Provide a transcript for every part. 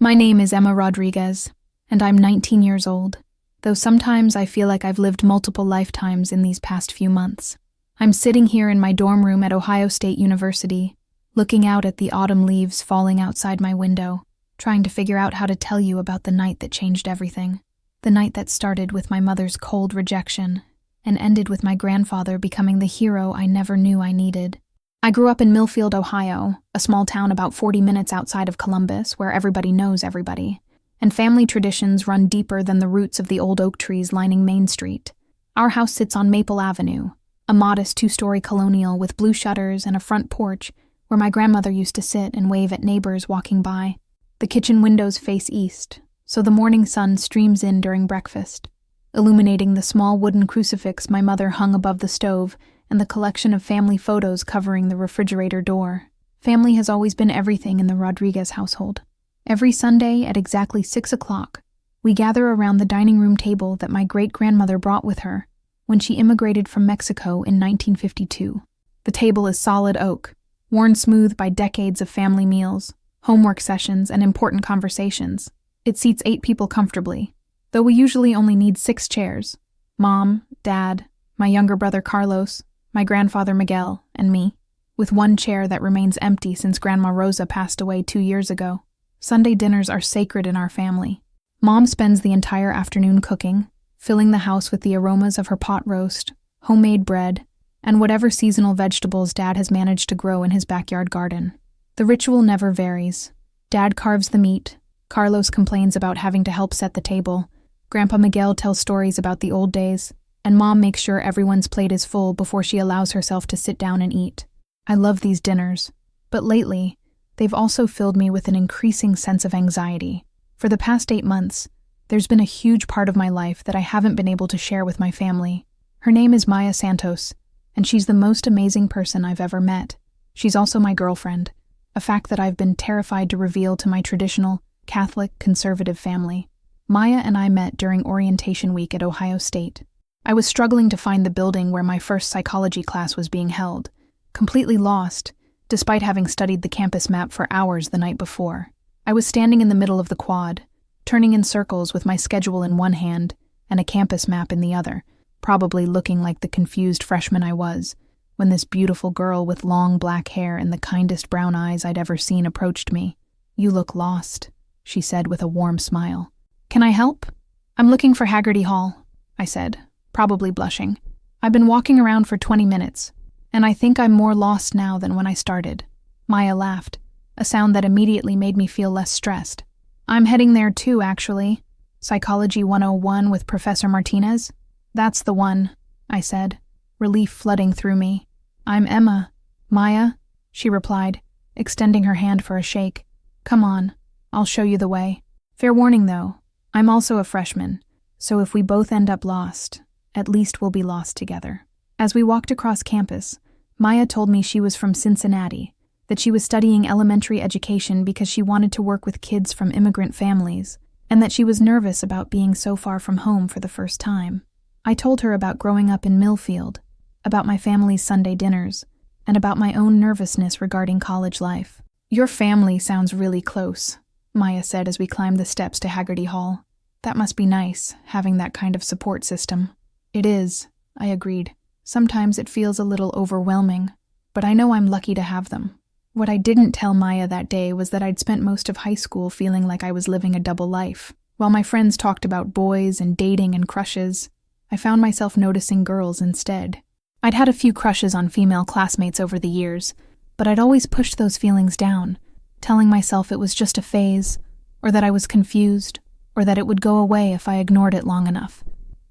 My name is Emma Rodriguez, and I'm 19 years old, though sometimes I feel like I've lived multiple lifetimes in these past few months. I'm sitting here in my dorm room at Ohio State University, looking out at the autumn leaves falling outside my window, trying to figure out how to tell you about the night that changed everything. The night that started with my mother's cold rejection and ended with my grandfather becoming the hero I never knew I needed. I grew up in Millfield, Ohio, a small town about 40 minutes outside of Columbus where everybody knows everybody, and family traditions run deeper than the roots of the old oak trees lining Main Street. Our house sits on Maple Avenue, a modest 2-story colonial with blue shutters and a front porch where my grandmother used to sit and wave at neighbors walking by. The kitchen windows face east, so the morning sun streams in during breakfast, illuminating the small wooden crucifix my mother hung above the stove and the collection of family photos covering the refrigerator door. Family has always been everything in the Rodriguez household. Every Sunday at exactly 6 o'clock, we gather around the dining room table that my great-grandmother brought with her when she immigrated from Mexico in 1952. The table is solid oak, worn smooth by decades of family meals, homework sessions, and important conversations. It seats 8 people comfortably, though we usually only need 6 chairs: Mom, Dad, my younger brother Carlos, my grandfather Miguel, and me, with 1 chair that remains empty since Grandma Rosa passed away 2 years ago. Sunday dinners are sacred in our family. Mom spends the entire afternoon cooking, filling the house with the aromas of her pot roast, homemade bread, and whatever seasonal vegetables Dad has managed to grow in his backyard garden. The ritual never varies. Dad carves the meat, Carlos complains about having to help set the table, Grandpa Miguel tells stories about the old days, and Mom makes sure everyone's plate is full before she allows herself to sit down and eat. I love these dinners, but lately, they've also filled me with an increasing sense of anxiety. For the past 8 months, there's been a huge part of my life that I haven't been able to share with my family. Her name is Maya Santos, and she's the most amazing person I've ever met. She's also my girlfriend, a fact that I've been terrified to reveal to my traditional, Catholic, conservative family. Maya and I met during orientation week at Ohio State. I was struggling to find the building where my first psychology class was being held, completely lost, despite having studied the campus map for hours the night before. I was standing in the middle of the quad, turning in circles with my schedule in one hand and a campus map in the other, probably looking like the confused freshman I was, when this beautiful girl with long black hair and the kindest brown eyes I'd ever seen approached me. "You look lost," she said with a warm smile. "Can I help?" "I'm looking for Haggerty Hall," I said, probably blushing. "I've been walking around for 20 minutes, and I think I'm more lost now than when I started." Maya laughed, a sound that immediately made me feel less stressed. "I'm heading there too, actually. Psychology 101 with Professor Martinez?" "That's the one," I said, relief flooding through me. "I'm Emma." "Maya," she replied, extending her hand for a shake. "Come on, I'll show you the way. Fair warning, though, I'm also a freshman, so if we both end up lost, at least we'll be lost together." As we walked across campus, Maya told me she was from Cincinnati, that she was studying elementary education because she wanted to work with kids from immigrant families, and that she was nervous about being so far from home for the first time. I told her about growing up in Millfield, about my family's Sunday dinners, and about my own nervousness regarding college life. "Your family sounds really close," Maya said as we climbed the steps to Haggerty Hall. "That must be nice, having that kind of support system." "It is," I agreed. "Sometimes it feels a little overwhelming, but I know I'm lucky to have them." What I didn't tell Maya that day was that I'd spent most of high school feeling like I was living a double life. While my friends talked about boys and dating and crushes, I found myself noticing girls instead. I'd had a few crushes on female classmates over the years, but I'd always pushed those feelings down, telling myself it was just a phase, or that I was confused, or that it would go away if I ignored it long enough.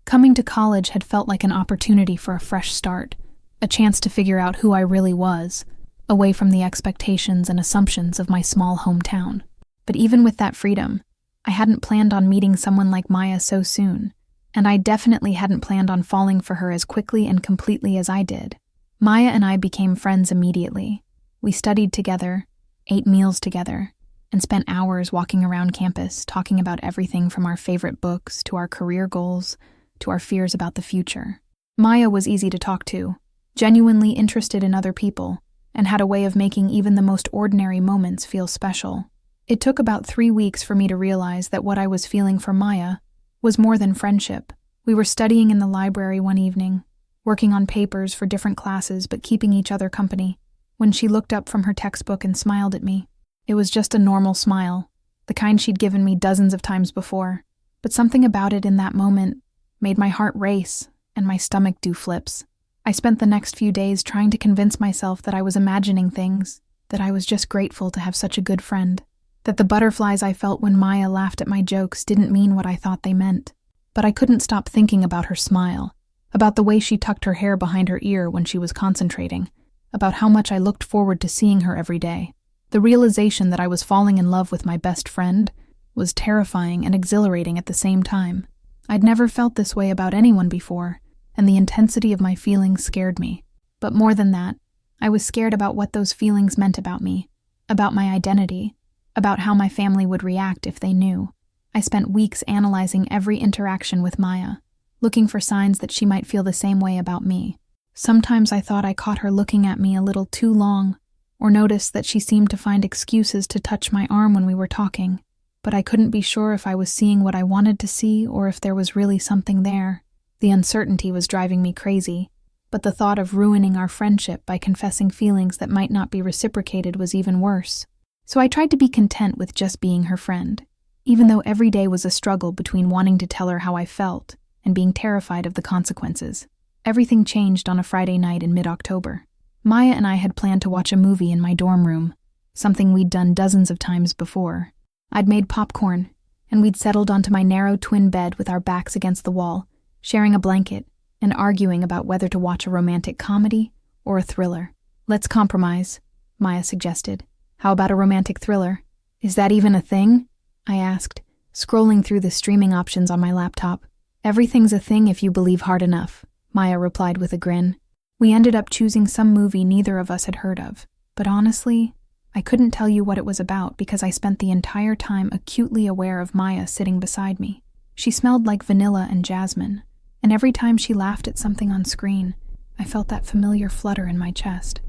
Coming to college had felt like an opportunity for a fresh start, a chance to figure out who I really was, away from the expectations and assumptions of my small hometown. But even with that freedom, I hadn't planned on meeting someone like Maya so soon, and I definitely hadn't planned on falling for her as quickly and completely as I did. Maya and I became friends immediately. We studied together, ate meals together, and spent hours walking around campus talking about everything from our favorite books to our career goals to our fears about the future. Maya was easy to talk to, genuinely interested in other people, and had a way of making even the most ordinary moments feel special. It took about 3 weeks for me to realize that what I was feeling for Maya was more than friendship. We were studying in the library one evening, working on papers for different classes but keeping each other company, when she looked up from her textbook and smiled at me. It was just a normal smile, the kind she'd given me dozens of times before, but something about it in that moment made my heart race and my stomach do flips. I spent the next few days trying to convince myself that I was imagining things, that I was just grateful to have such a good friend, that the butterflies I felt when Maya laughed at my jokes didn't mean what I thought they meant. But I couldn't stop thinking about her smile, about the way she tucked her hair behind her ear when she was concentrating, about how much I looked forward to seeing her every day. The realization that I was falling in love with my best friend was terrifying and exhilarating at the same time. I'd never felt this way about anyone before, and the intensity of my feelings scared me. But more than that, I was scared about what those feelings meant about me, about my identity, about how my family would react if they knew. I spent weeks analyzing every interaction with Maya, looking for signs that she might feel the same way about me. Sometimes I thought I caught her looking at me a little too long, or noticed that she seemed to find excuses to touch my arm when we were talking, but I couldn't be sure if I was seeing what I wanted to see or if there was really something there. The uncertainty was driving me crazy, but the thought of ruining our friendship by confessing feelings that might not be reciprocated was even worse. So I tried to be content with just being her friend, even though every day was a struggle between wanting to tell her how I felt and being terrified of the consequences. Everything changed on a Friday night in mid-October. Maya and I had planned to watch a movie in my dorm room, something we'd done dozens of times before. I'd made popcorn, and we'd settled onto my narrow twin bed with our backs against the wall, sharing a blanket and arguing about whether to watch a romantic comedy or a thriller. "Let's compromise," Maya suggested. "How about a romantic thriller?" "Is that even a thing?" I asked, scrolling through the streaming options on my laptop. "Everything's a thing if you believe hard enough," Maya replied with a grin. We ended up choosing some movie neither of us had heard of, but honestly, I couldn't tell you what it was about because I spent the entire time acutely aware of Maya sitting beside me. She smelled like vanilla and jasmine, and every time she laughed at something on screen, I felt that familiar flutter in my chest.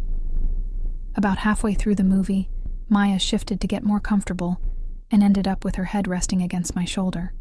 About halfway through the movie, Maya shifted to get more comfortable and ended up with her head resting against my shoulder.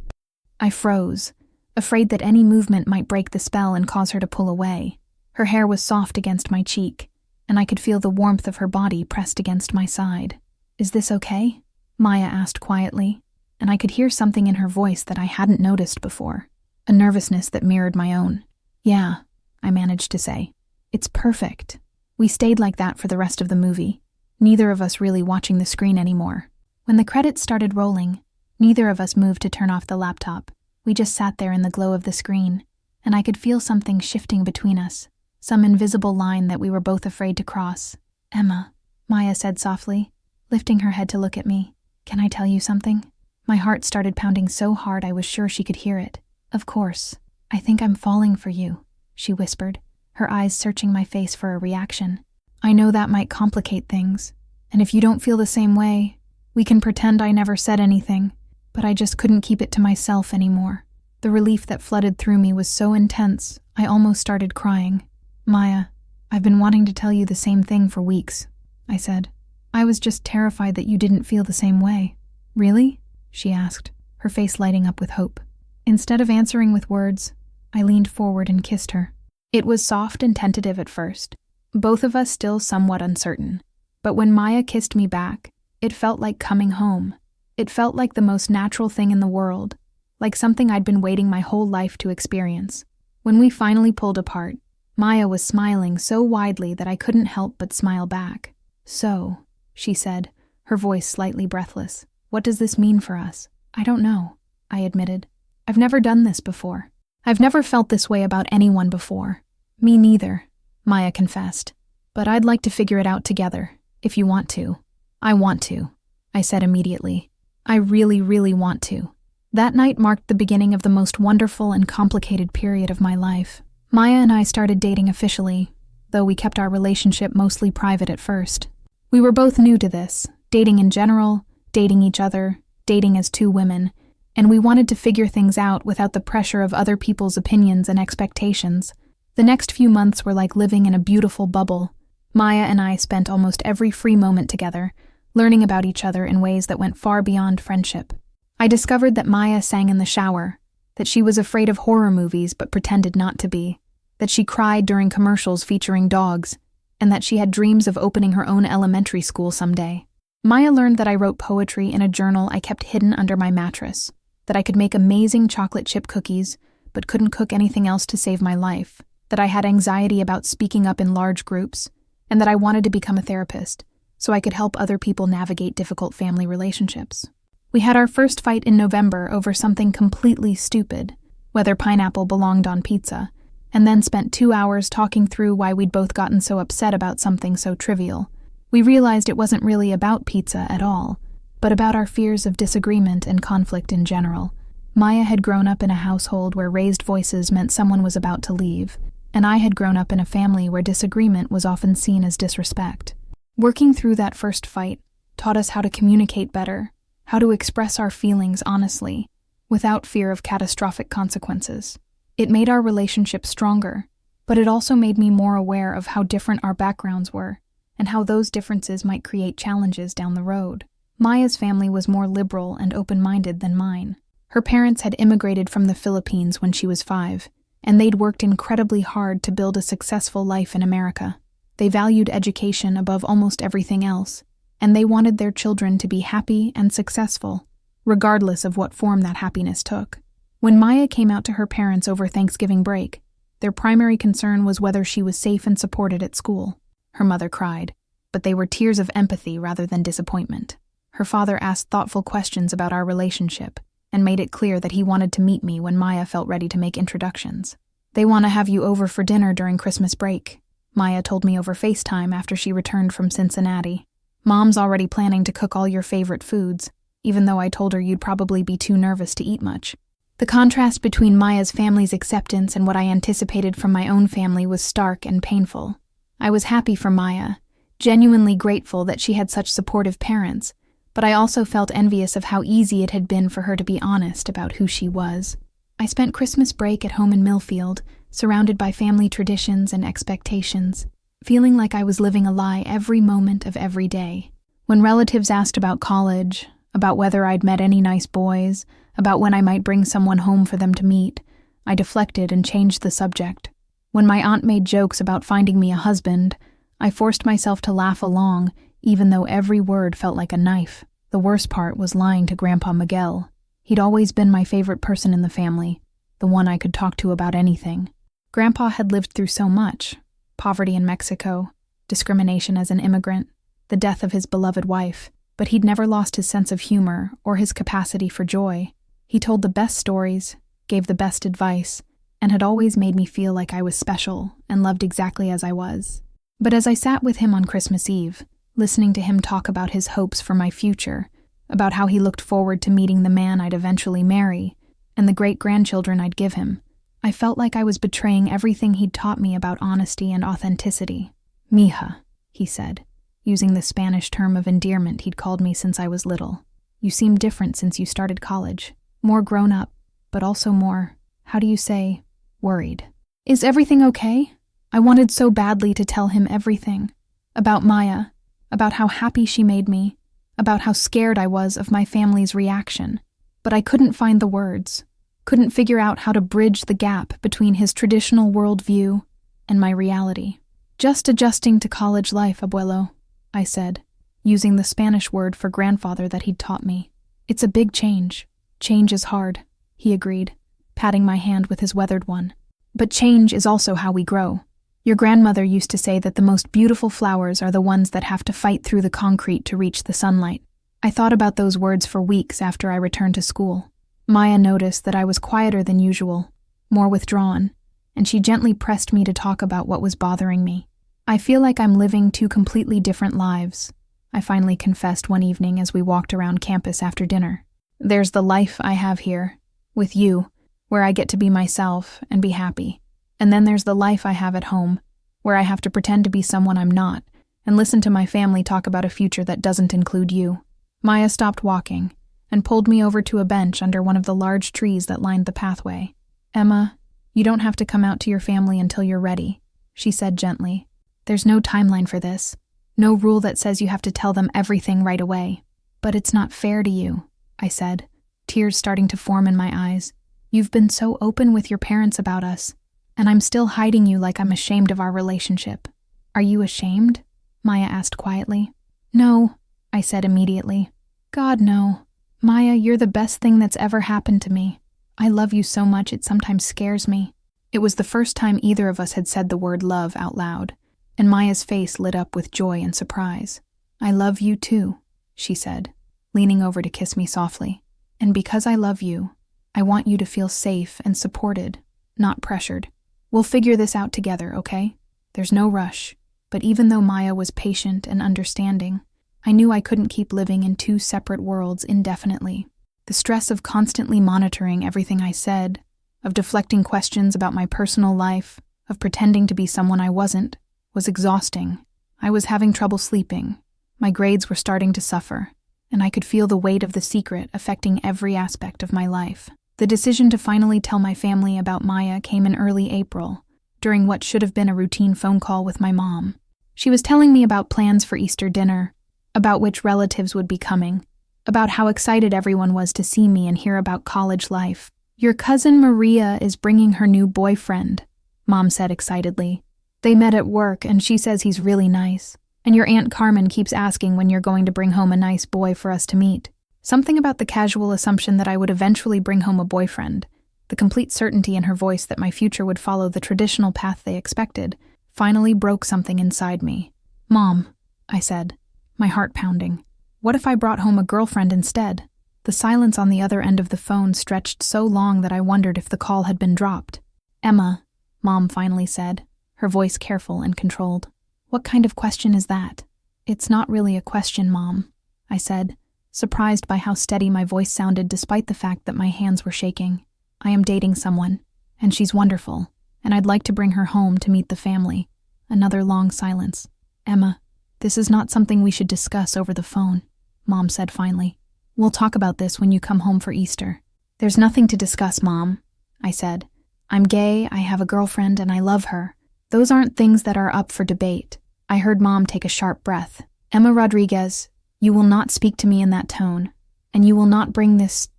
I froze, afraid that any movement might break the spell and cause her to pull away. Her hair was soft against my cheek, and I could feel the warmth of her body pressed against my side. "Is this okay?" Maya asked quietly, and I could hear something in her voice that I hadn't noticed before, a nervousness that mirrored my own. "Yeah," I managed to say. "It's perfect." We stayed like that for the rest of the movie, neither of us really watching the screen anymore. When the credits started rolling, neither of us moved to turn off the laptop. We just sat there in the glow of the screen, and I could feel something shifting between us, some invisible line that we were both afraid to cross. "Emma," Maya said softly, lifting her head to look at me. "Can I tell you something?" My heart started pounding so hard I was sure she could hear it. "Of course. I think I'm falling for you," she whispered, her eyes searching my face for a reaction. "I know that might complicate things, and if you don't feel the same way, we can pretend I never said anything, but I just couldn't keep it to myself anymore." The relief that flooded through me was so intense, I almost started crying. "Maya, I've been wanting to tell you the same thing for weeks," I said. "I was just terrified that you didn't feel the same way." "Really?" she asked, her face lighting up with hope. Instead of answering with words, I leaned forward and kissed her. It was soft and tentative at first, both of us still somewhat uncertain. But when Maya kissed me back, it felt like coming home. It felt like the most natural thing in the world, like something I'd been waiting my whole life to experience. When we finally pulled apart, Maya was smiling so widely that I couldn't help but smile back. "So," she said, her voice slightly breathless, "what does this mean for us?" "I don't know," I admitted. "I've never done this before. I've never felt this way about anyone before." "Me neither," Maya confessed. "But I'd like to figure it out together, if you want to." "I want to," I said immediately. "I really, really want to." That night marked the beginning of the most wonderful and complicated period of my life. Maya and I started dating officially, though we kept our relationship mostly private at first. We were both new to this, dating in general, dating each other, dating as two women, and we wanted to figure things out without the pressure of other people's opinions and expectations. The next few months were like living in a beautiful bubble. Maya and I spent almost every free moment together, learning about each other in ways that went far beyond friendship. I discovered that Maya sang in the shower, that she was afraid of horror movies but pretended not to be, that she cried during commercials featuring dogs, and that she had dreams of opening her own elementary school someday. Maya learned that I wrote poetry in a journal I kept hidden under my mattress, that I could make amazing chocolate chip cookies, but couldn't cook anything else to save my life, that I had anxiety about speaking up in large groups, and that I wanted to become a therapist, so I could help other people navigate difficult family relationships. We had our first fight in November over something completely stupid, whether pineapple belonged on pizza, and then spent 2 hours talking through why we'd both gotten so upset about something so trivial. We realized it wasn't really about pizza at all, but about our fears of disagreement and conflict in general. Maya had grown up in a household where raised voices meant someone was about to leave, and I had grown up in a family where disagreement was often seen as disrespect. Working through that first fight taught us how to communicate better, how to express our feelings honestly, without fear of catastrophic consequences. It made our relationship stronger, but it also made me more aware of how different our backgrounds were, and how those differences might create challenges down the road. Maya's family was more liberal and open-minded than mine. Her parents had immigrated from the Philippines when she was 5, and they'd worked incredibly hard to build a successful life in America. They valued education above almost everything else, and they wanted their children to be happy and successful, regardless of what form that happiness took. When Maya came out to her parents over Thanksgiving break, their primary concern was whether she was safe and supported at school. Her mother cried, but they were tears of empathy rather than disappointment. Her father asked thoughtful questions about our relationship and made it clear that he wanted to meet me when Maya felt ready to make introductions. "They want to have you over for dinner during Christmas break," Maya told me over FaceTime after she returned from Cincinnati. "Mom's already planning to cook all your favorite foods, even though I told her you'd probably be too nervous to eat much." The contrast between Maya's family's acceptance and what I anticipated from my own family was stark and painful. I was happy for Maya, genuinely grateful that she had such supportive parents, but I also felt envious of how easy it had been for her to be honest about who she was. I spent Christmas break at home in Millfield, surrounded by family traditions and expectations, feeling like I was living a lie every moment of every day. When relatives asked about college, about whether I'd met any nice boys, about when I might bring someone home for them to meet, I deflected and changed the subject. When my aunt made jokes about finding me a husband, I forced myself to laugh along, even though every word felt like a knife. The worst part was lying to Grandpa Miguel. He'd always been my favorite person in the family, the one I could talk to about anything. Grandpa had lived through so much: poverty in Mexico, discrimination as an immigrant, the death of his beloved wife, but he'd never lost his sense of humor or his capacity for joy. He told the best stories, gave the best advice, and had always made me feel like I was special and loved exactly as I was. But as I sat with him on Christmas Eve, listening to him talk about his hopes for my future, about how he looked forward to meeting the man I'd eventually marry, and the great-grandchildren I'd give him, I felt like I was betraying everything he'd taught me about honesty and authenticity. "Mija," he said, using the Spanish term of endearment he'd called me since I was little. "You seem different since you started college, more grown up, but also more, how do you say, worried." Is everything okay? I wanted so badly to tell him everything. About Maya, about how happy she made me, about how scared I was of my family's reaction. But I couldn't find the words, couldn't figure out how to bridge the gap between his traditional worldview and my reality. "Just adjusting to college life, abuelo," I said, using the Spanish word for grandfather that he'd taught me. "It's a big change. Change is hard," he agreed, patting my hand with his weathered one. "But change is also how we grow. Your grandmother used to say that the most beautiful flowers are the ones that have to fight through the concrete to reach the sunlight." I thought about those words for weeks after I returned to school. Maya noticed that I was quieter than usual, more withdrawn, and she gently pressed me to talk about what was bothering me. "I feel like I'm living two completely different lives," I finally confessed one evening as we walked around campus after dinner. "There's the life I have here, with you, where I get to be myself and be happy. And then there's the life I have at home, where I have to pretend to be someone I'm not, and listen to my family talk about a future that doesn't include you." Maya stopped walking and pulled me over to a bench under one of the large trees that lined the pathway. "Emma, you don't have to come out to your family until you're ready," she said gently. "There's no timeline for this. No rule that says you have to tell them everything right away. But it's not fair to you, I said, tears starting to form in my eyes. You've been so open with your parents about us, and I'm still hiding you like I'm ashamed of our relationship. Are you ashamed? Maya asked quietly. No, I said immediately. God, no. Maya, you're the best thing that's ever happened to me. I love you so much it sometimes scares me. It was the first time either of us had said the word love out loud, and Maya's face lit up with joy and surprise. I love you too, she said, leaning over to kiss me softly. And because I love you, I want you to feel safe and supported, not pressured. We'll figure this out together, okay? There's no rush. But even though Maya was patient and understanding, I knew I couldn't keep living in two separate worlds indefinitely. The stress of constantly monitoring everything I said, of deflecting questions about my personal life, of pretending to be someone I wasn't, was exhausting. I was having trouble sleeping. My grades were starting to suffer, and I could feel the weight of the secret affecting every aspect of my life. The decision to finally tell my family about Maya came in early April, during what should have been a routine phone call with my mom. She was telling me about plans for Easter dinner, about which relatives would be coming, about how excited everyone was to see me and hear about college life. Your cousin Maria is bringing her new boyfriend, Mom said excitedly. They met at work and she says he's really nice. And your Aunt Carmen keeps asking when you're going to bring home a nice boy for us to meet. Something about the casual assumption that I would eventually bring home a boyfriend, the complete certainty in her voice that my future would follow the traditional path they expected, finally broke something inside me. Mom, I said, my heart pounding. What if I brought home a girlfriend instead? The silence on the other end of the phone stretched so long that I wondered if the call had been dropped. Emma, Mom finally said, her voice careful and controlled. What kind of question is that? It's not really a question, Mom, I said, surprised by how steady my voice sounded despite the fact that my hands were shaking. I am dating someone, and she's wonderful, and I'd like to bring her home to meet the family. Another long silence. Emma, this is not something we should discuss over the phone, Mom said finally. We'll talk about this when you come home for Easter. There's nothing to discuss, Mom, I said. I'm gay, I have a girlfriend, and I love her. Those aren't things that are up for debate. I heard Mom take a sharp breath. Emma Rodriguez, you will not speak to me in that tone, and you will not bring this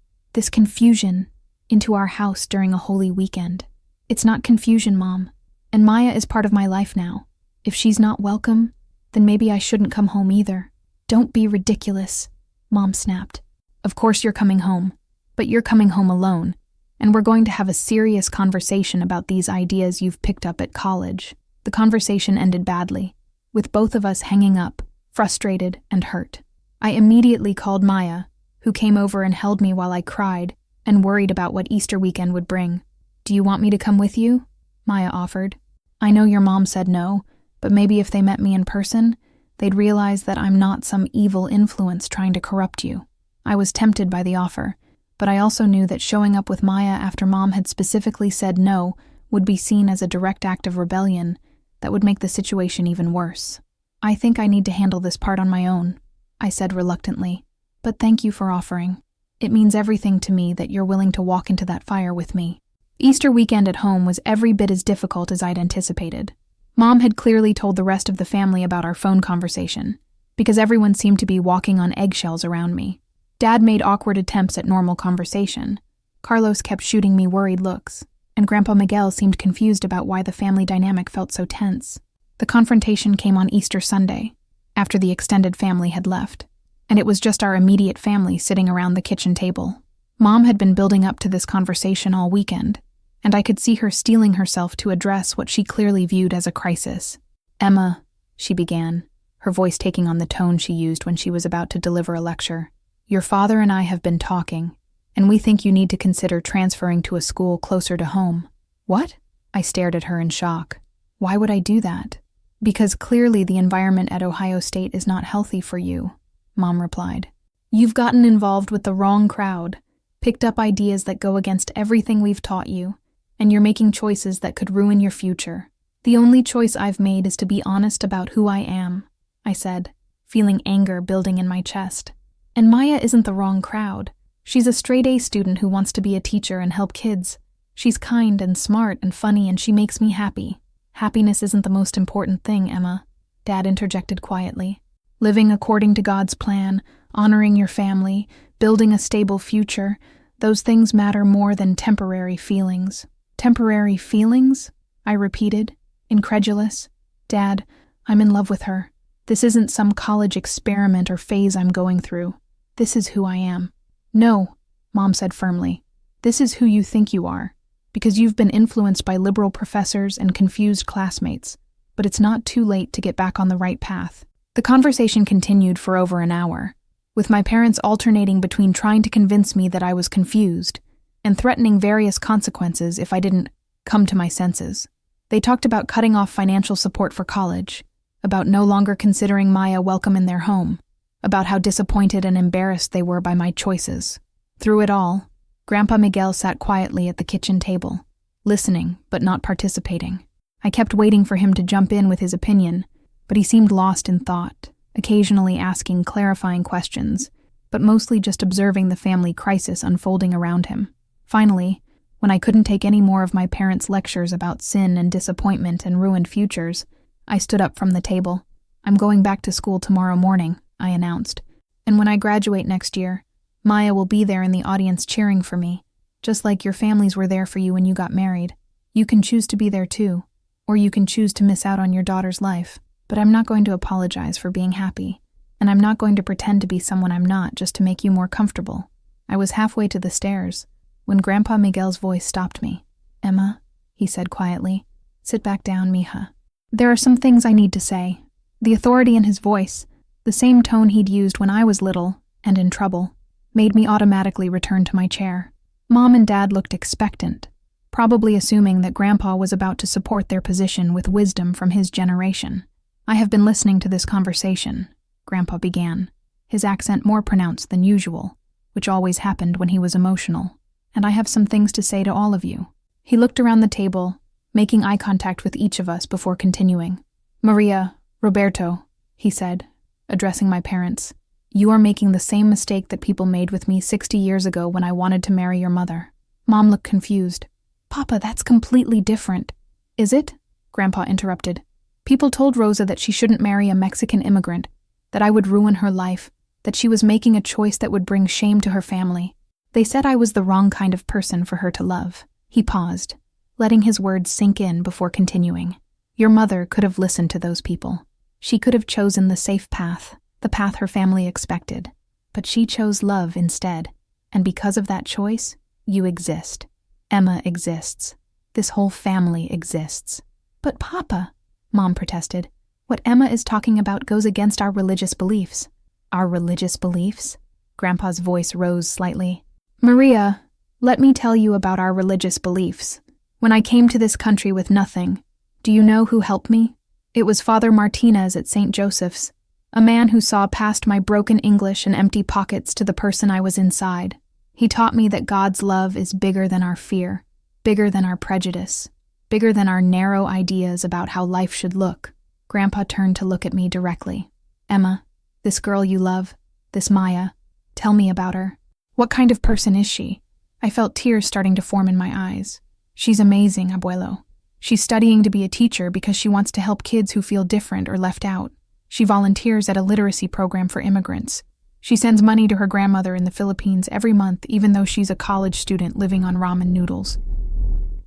confusion into our house during a holy weekend. It's not confusion, Mom, and Maya is part of my life now. If she's not welcome, then maybe I shouldn't come home either. Don't be ridiculous, Mom snapped. Of course you're coming home, but you're coming home alone, and we're going to have a serious conversation about these ideas you've picked up at college. The conversation ended badly, with both of us hanging up, frustrated and hurt. I immediately called Maya, who came over and held me while I cried and worried about what Easter weekend would bring. Do you want me to come with you? Maya offered. I know your mom said no, but maybe if they met me in person, they'd realize that I'm not some evil influence trying to corrupt you. I was tempted by the offer, but I also knew that showing up with Maya after Mom had specifically said no would be seen as a direct act of rebellion that would make the situation even worse. I think I need to handle this part on my own, I said reluctantly, but thank you for offering. It means everything to me that you're willing to walk into that fire with me. Easter weekend at home was every bit as difficult as I'd anticipated. Mom had clearly told the rest of the family about our phone conversation, because everyone seemed to be walking on eggshells around me. Dad made awkward attempts at normal conversation. Carlos kept shooting me worried looks, and Grandpa Miguel seemed confused about why the family dynamic felt so tense. The confrontation came on Easter Sunday, after the extended family had left, and it was just our immediate family sitting around the kitchen table. Mom had been building up to this conversation all weekend, and I could see her steeling herself to address what she clearly viewed as a crisis. Emma, she began, her voice taking on the tone she used when she was about to deliver a lecture. Your father and I have been talking, and we think you need to consider transferring to a school closer to home. What? I stared at her in shock. Why would I do that? Because clearly the environment at Ohio State is not healthy for you, Mom replied. You've gotten involved with the wrong crowd, picked up ideas that go against everything we've taught you, and you're making choices that could ruin your future. The only choice I've made is to be honest about who I am, I said, feeling anger building in my chest. And Maya isn't the wrong crowd. She's a straight-A student who wants to be a teacher and help kids. She's kind and smart and funny, and she makes me happy. Happiness isn't the most important thing, Emma. Dad interjected quietly. Living according to God's plan, honoring your family, building a stable future, those things matter more than temporary feelings. Temporary feelings? I repeated, incredulous. Dad, I'm in love with her. This isn't some college experiment or phase I'm going through. This is who I am. No, Mom said firmly. This is who you think you are, because you've been influenced by liberal professors and confused classmates. But it's not too late to get back on the right path. The conversation continued for over an hour, with my parents alternating between trying to convince me that I was confused and threatening various consequences if I didn't come to my senses. They talked about cutting off financial support for college, about no longer considering Maya welcome in their home, about how disappointed and embarrassed they were by my choices. Through it all, Grandpa Miguel sat quietly at the kitchen table, listening but not participating. I kept waiting for him to jump in with his opinion, but he seemed lost in thought, occasionally asking clarifying questions, but mostly just observing the family crisis unfolding around him. Finally, when I couldn't take any more of my parents' lectures about sin and disappointment and ruined futures, I stood up from the table. I'm going back to school tomorrow morning, I announced. And when I graduate next year, Maya will be there in the audience cheering for me, just like your families were there for you when you got married. You can choose to be there too, or you can choose to miss out on your daughter's life. But I'm not going to apologize for being happy, and I'm not going to pretend to be someone I'm not just to make you more comfortable. I was halfway to the stairs when Grandpa Miguel's voice stopped me. Emma, he said quietly, sit back down, mija. There are some things I need to say. The authority in his voice, the same tone he'd used when I was little and in trouble, made me automatically return to my chair. Mom and Dad looked expectant, probably assuming that Grandpa was about to support their position with wisdom from his generation. I have been listening to this conversation, Grandpa began, his accent more pronounced than usual, which always happened when he was emotional, and I have some things to say to all of you. He looked around the table, making eye contact with each of us before continuing. Maria, Roberto, he said, addressing my parents, you are making the same mistake that people made with me 60 years ago when I wanted to marry your mother. Mom looked confused. Papa, that's completely different. Is it? Grandpa interrupted. People told Rosa that she shouldn't marry a Mexican immigrant, that I would ruin her life, that she was making a choice that would bring shame to her family. They said I was the wrong kind of person for her to love. He paused, letting his words sink in before continuing. Your mother could have listened to those people. She could have chosen the safe path, the path her family expected. But she chose love instead, and because of that choice, you exist. Emma exists. This whole family exists. But Papa, Mom protested, what Emma is talking about goes against our religious beliefs. Our religious beliefs? Grandpa's voice rose slightly. Maria, let me tell you about our religious beliefs. When I came to this country with nothing, do you know who helped me? It was Father Martinez at St. Joseph's, a man who saw past my broken English and empty pockets to the person I was inside. He taught me that God's love is bigger than our fear, bigger than our prejudice, bigger than our narrow ideas about how life should look. Grandpa turned to look at me directly. Emma, this girl you love, this Maya, tell me about her. What kind of person is she? I felt tears starting to form in my eyes. She's amazing, abuelo. She's studying to be a teacher because she wants to help kids who feel different or left out. She volunteers at a literacy program for immigrants. She sends money to her grandmother in the Philippines every month, even though she's a college student living on ramen noodles.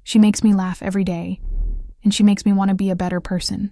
She makes me laugh every day, and she makes me want to be a better person.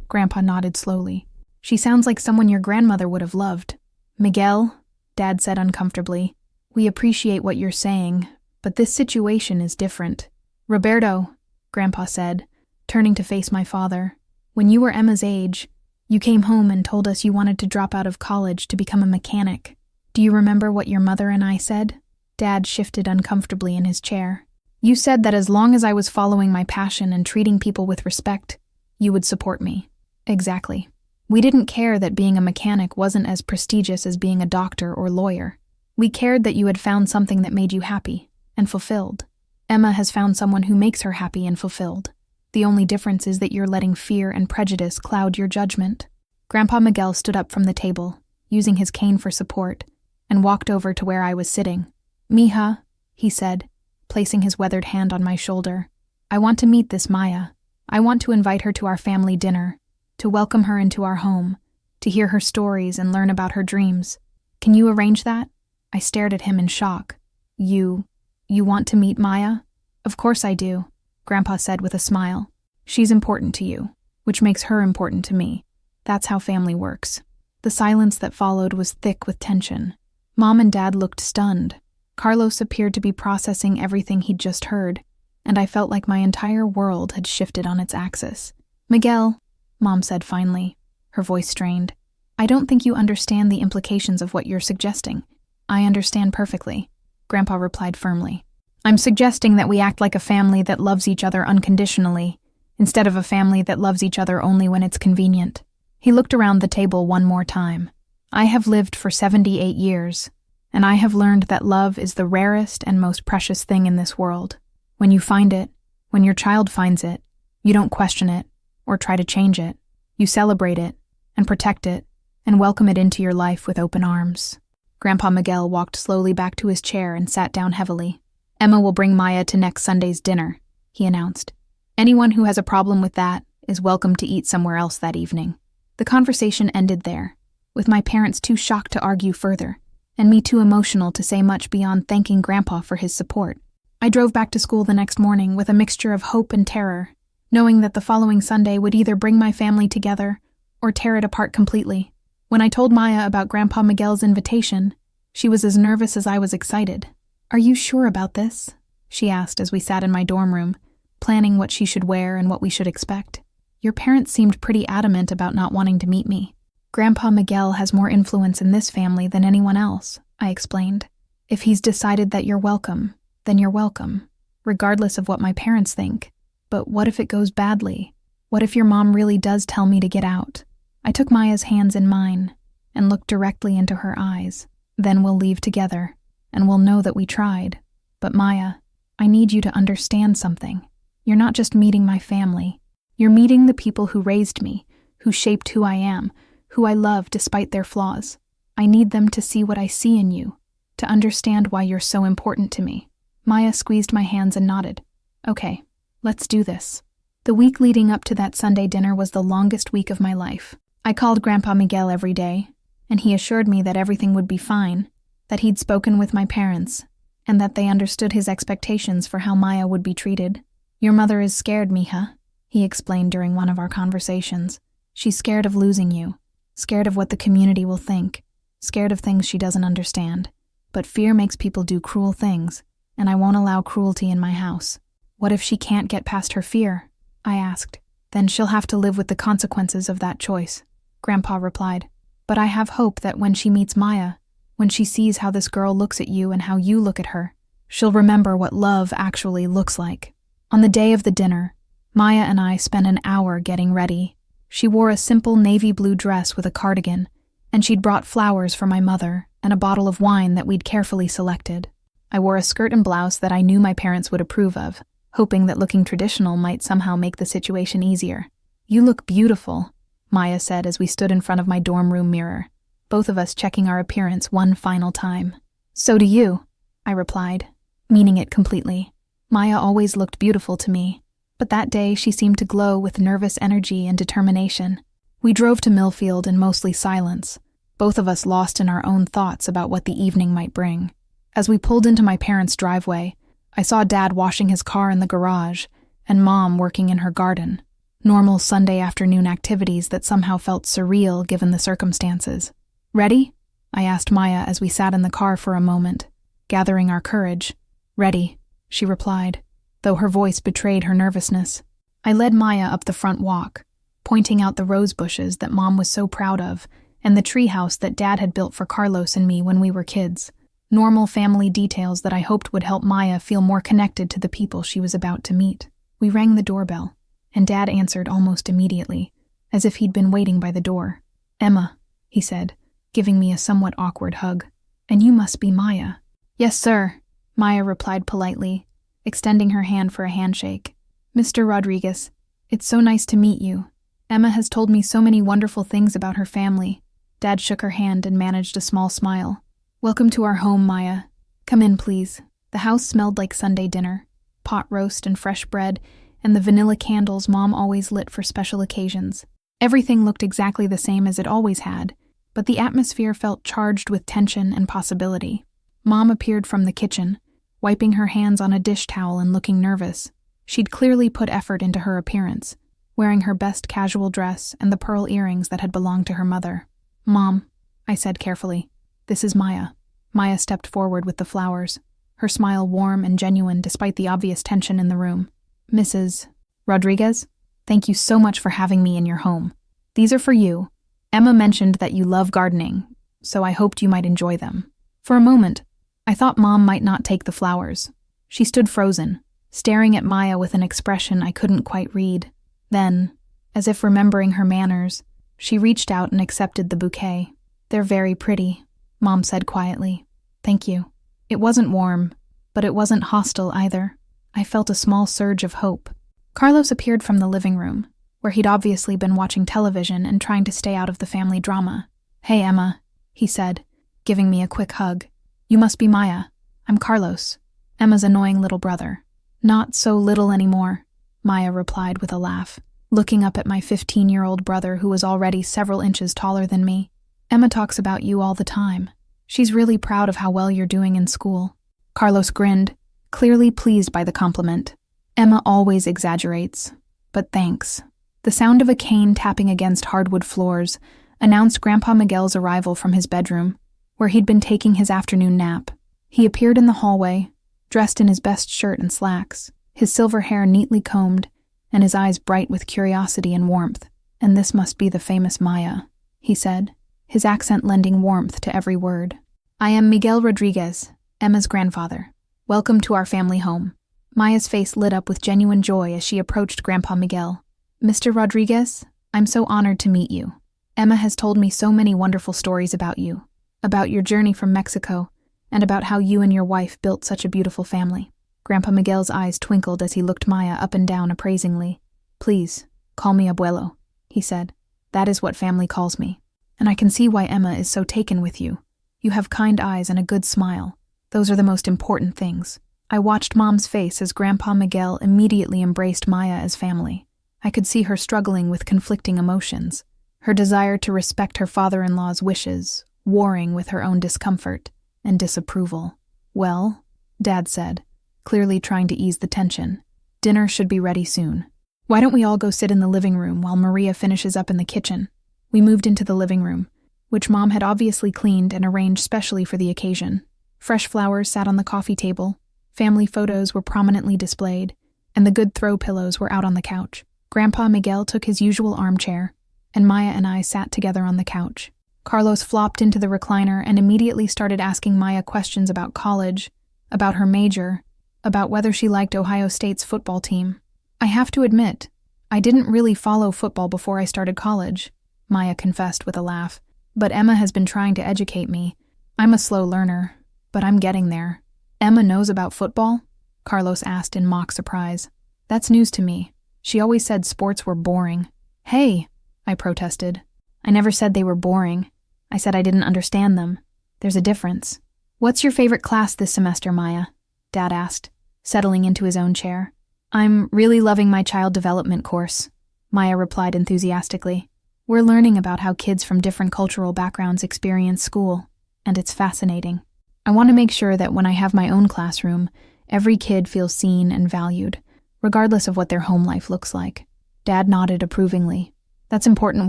Grandpa nodded slowly. She sounds like someone your grandmother would have loved. Miguel, Dad said uncomfortably, we appreciate what you're saying, but this situation is different. Roberto, Grandpa said, turning to face my father, when you were Emma's age, you came home and told us you wanted to drop out of college to become a mechanic. Do you remember what your mother and I said? Dad shifted uncomfortably in his chair. You said that as long as I was following my passion and treating people with respect, you would support me. Exactly. We didn't care that being a mechanic wasn't as prestigious as being a doctor or lawyer. We cared that you had found something that made you happy and fulfilled. Emma has found someone who makes her happy and fulfilled. The only difference is that you're letting fear and prejudice cloud your judgment. Grandpa Miguel stood up from the table, using his cane for support, and walked over to where I was sitting. Mija, he said, placing his weathered hand on my shoulder, I want to meet this Maya. I want to invite her to our family dinner. to welcome her into our home, to hear her stories and learn about her dreams. Can you arrange that? I stared at him in shock. You want to meet Maya? Of course I do, Grandpa said with a smile. She's important to you, which makes her important to me. That's how family works. The silence that followed was thick with tension. Mom and Dad looked stunned. Carlos appeared to be processing everything he'd just heard, and I felt like my entire world had shifted on its axis. Miguel, Mom said finally, her voice strained. I don't think you understand the implications of what you're suggesting. I understand perfectly, Grandpa replied firmly. I'm suggesting that we act like a family that loves each other unconditionally, instead of a family that loves each other only when it's convenient. He looked around the table one more time. I have lived for 78 years, and I have learned that love is the rarest and most precious thing in this world. When you find it, when your child finds it, you don't question it or try to change it. You celebrate it and protect it and welcome it into your life with open arms. Grandpa Miguel walked slowly back to his chair and sat down heavily. Emma will bring Maya to next Sunday's dinner, he announced. Anyone who has a problem with that is welcome to eat somewhere else that evening. The conversation ended there, with my parents too shocked to argue further, and me too emotional to say much beyond thanking Grandpa for his support. I drove back to school the next morning with a mixture of hope and terror, knowing that the following Sunday would either bring my family together or tear it apart completely. When I told Maya about Grandpa Miguel's invitation, she was as nervous as I was excited. Are you sure about this? She asked as we sat in my dorm room, planning what she should wear and what we should expect. Your parents seemed pretty adamant about not wanting to meet me. Grandpa Miguel has more influence in this family than anyone else, I explained. If he's decided that you're welcome, then you're welcome, regardless of what my parents think. But what if it goes badly? What if your mom really does tell me to get out? I took Maya's hands in mine and looked directly into her eyes. Then we'll leave together, and we'll know that we tried. But Maya, I need you to understand something. You're not just meeting my family. You're meeting the people who raised me, who shaped who I am, who I love despite their flaws. I need them to see what I see in you, to understand why you're so important to me. Maya squeezed my hands and nodded. Okay, let's do this. The week leading up to that Sunday dinner was the longest week of my life. I called Grandpa Miguel every day, and he assured me that everything would be fine, that he'd spoken with my parents, and that they understood his expectations for how Maya would be treated. Your mother is scared, mija, he explained during one of our conversations. She's scared of losing you, scared of what the community will think, scared of things she doesn't understand. But fear makes people do cruel things, and I won't allow cruelty in my house. What if she can't get past her fear? I asked. Then she'll have to live with the consequences of that choice, Grandpa replied. But I have hope that when she meets Maya, when she sees how this girl looks at you and how you look at her, she'll remember what love actually looks like. On the day of the dinner, Maya and I spent an hour getting ready. She wore a simple navy blue dress with a cardigan, and she'd brought flowers for my mother and a bottle of wine that we'd carefully selected. I wore a skirt and blouse that I knew my parents would approve of, hoping that looking traditional might somehow make the situation easier. You look beautiful, Maya said as we stood in front of my dorm room mirror, both of us checking our appearance one final time. So do you, I replied, meaning it completely. Maya always looked beautiful to me, but that day she seemed to glow with nervous energy and determination. We drove to Millfield in mostly silence, both of us lost in our own thoughts about what the evening might bring. As we pulled into my parents' driveway, I saw Dad washing his car in the garage and Mom working in her garden. Normal Sunday afternoon activities that somehow felt surreal given the circumstances. Ready? I asked Maya as we sat in the car for a moment, gathering our courage. Ready, she replied, though her voice betrayed her nervousness. I led Maya up the front walk, pointing out the rose bushes that Mom was so proud of and the treehouse that Dad had built for Carlos and me when we were kids. Normal family details that I hoped would help Maya feel more connected to the people she was about to meet. We rang the doorbell, and Dad answered almost immediately, as if he'd been waiting by the door. Emma, he said, giving me a somewhat awkward hug. And you must be Maya. Yes, sir, Maya replied politely, extending her hand for a handshake. Mr. Rodriguez, it's so nice to meet you. Emma has told me so many wonderful things about her family. Dad shook her hand and managed a small smile. Welcome to our home, Maya. Come in, please. The house smelled like Sunday dinner, pot roast and fresh bread, and the vanilla candles Mom always lit for special occasions. Everything looked exactly the same as it always had, but the atmosphere felt charged with tension and possibility. Mom appeared from the kitchen, wiping her hands on a dish towel and looking nervous. She'd clearly put effort into her appearance, wearing her best casual dress and the pearl earrings that had belonged to her mother. "Mom," I said carefully, "this is Maya." Maya stepped forward with the flowers, her smile warm and genuine despite the obvious tension in the room. "Mrs. Rodriguez, thank you so much for having me in your home. These are for you. Emma mentioned that you love gardening, so I hoped you might enjoy them." For a moment, I thought Mom might not take the flowers. She stood frozen, staring at Maya with an expression I couldn't quite read. Then, as if remembering her manners, she reached out and accepted the bouquet. "They're very pretty," Mom said quietly. "Thank you." It wasn't warm, but it wasn't hostile either. I felt a small surge of hope. Carlos appeared from the living room, where he'd obviously been watching television and trying to stay out of the family drama. "Hey, Emma," he said, giving me a quick hug. "You must be Maya. I'm Carlos, Emma's annoying little brother." "Not so little anymore," Maya replied with a laugh, looking up at my 15-year-old brother who was already several inches taller than me. "Emma talks about you all the time. She's really proud of how well you're doing in school." Carlos grinned, clearly pleased by the compliment. "Emma always exaggerates, but thanks." The sound of a cane tapping against hardwood floors announced Grandpa Miguel's arrival from his bedroom, where he'd been taking his afternoon nap. He appeared in the hallway, dressed in his best shirt and slacks, his silver hair neatly combed, and his eyes bright with curiosity and warmth. "And this must be the famous Maya," he said, his accent lending warmth to every word. "I am Miguel Rodriguez, Emma's grandfather. Welcome to our family home." Maya's face lit up with genuine joy as she approached Grandpa Miguel. "Mr. Rodriguez, I'm so honored to meet you. Emma has told me so many wonderful stories about you, about your journey from Mexico, and about how you and your wife built such a beautiful family." Grandpa Miguel's eyes twinkled as he looked Maya up and down appraisingly. "Please, call me abuelo," he said. "That is what family calls me. And I can see why Emma is so taken with you. You have kind eyes and a good smile. Those are the most important things." I watched Mom's face as Grandpa Miguel immediately embraced Maya as family. I could see her struggling with conflicting emotions, her desire to respect her father-in-law's wishes, warring with her own discomfort and disapproval. "Well," Dad said, clearly trying to ease the tension, "dinner should be ready soon. Why don't we all go sit in the living room while Maria finishes up in the kitchen?" We moved into the living room, which Mom had obviously cleaned and arranged specially for the occasion. Fresh flowers sat on the coffee table, family photos were prominently displayed, and the good throw pillows were out on the couch. Grandpa Miguel took his usual armchair, and Maya and I sat together on the couch. Carlos flopped into the recliner and immediately started asking Maya questions about college, about her major, about whether she liked Ohio State's football team. "I have to admit, I didn't really follow football before I started college," Maya confessed with a laugh. "But Emma has been trying to educate me. I'm a slow learner, but I'm getting there." "Emma knows about football?" Carlos asked in mock surprise. "That's news to me. She always said sports were boring." "Hey," I protested. "I never said they were boring. I said I didn't understand them. There's a difference." "What's your favorite class this semester, Maya?" Dad asked, settling into his own chair. "I'm really loving my child development course," Maya replied enthusiastically. "We're learning about how kids from different cultural backgrounds experience school, and it's fascinating. I want to make sure that when I have my own classroom, every kid feels seen and valued, regardless of what their home life looks like." Dad nodded approvingly. "That's important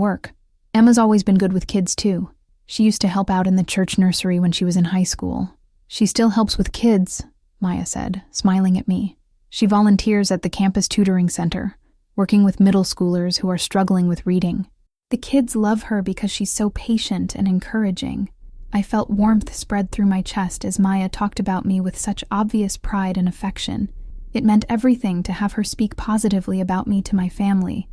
work. Emma's always been good with kids too. She used to help out in the church nursery when she was in high school. She still helps with kids," Maya said, smiling at me. "She volunteers at the campus tutoring center, working with middle schoolers who are struggling with reading. The kids love her because she's so patient and encouraging." I felt warmth spread through my chest as Maya talked about me with such obvious pride and affection. It meant everything to have her speak positively about me to my family,